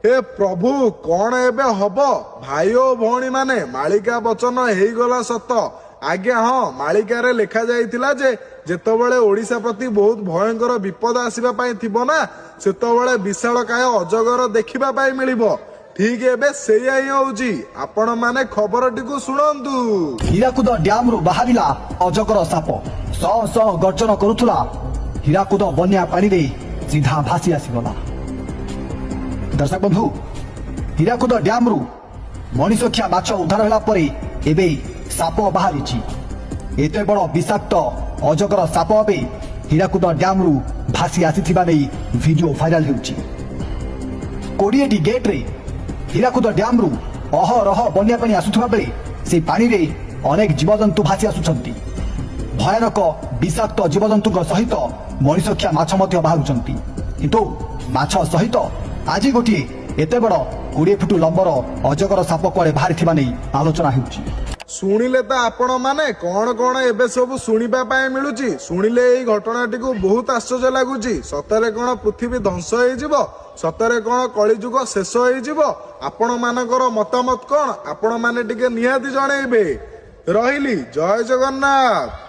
हे प्रभु कौन एबे हब भाई ओ भौणी माने मालिका वचन हेगला सत आज्ञा हाँ मालिकार लेखा जाइतिला जे जेतबेले ओडिशा प्रति बहुत भयंकर विपद आसीबा पाई थिबो ना सेतबेले विशालकाय अजगर देखिबा पाई मिलिबो ठीक एबे सेया ही होउची आपण माने खबरटिकु सुनंतु। हीराकुद डैम रु बाहरिला अजगर साप सह सह गर्जन करुथुला हीराकुद बन्या पानी रे सीधा भासी आसीगला। दर्शक बंधु हीराकुद डैम रु मणिसखिया माछ उद्धार होला परे एबे साप बाहरिछि एते बड़ विषाक्त अजगर साप एबे हीराकुद डैम रु भासी आसीथिबा नै वीडियो वायरल हेउछि। 20 टी गेट रे हीराकुद डैम रु अहरह बन्या पानी आसुथबा बेले से पानी रे अनेक जीवजंतु भासी आसुछंती भयानक विषाक्त जीवजंतु सहित मणिसखिया माछ मध्य बाहरुछंती किंतु माछ सहित आज गोटे एते बड़ 20 फुट लंबर अजगर साप कुआडे बाहरिथिबा नै आलोचना हेउछि। शुणिले तो आपण माने कौन कौन एबे सब शुणिबा पाए मिलुची शुणिले एई घटनाटी को बहुत आश्चर्य लगुची सतरे कौन पृथ्वी ध्वंस हो जिवो सतरे कौन कलिजुग शेष हो जिवो आपण मानकर मतामत कौन आपण माने टिके निहाती जणेबे रहिली जय जगन्नाथ।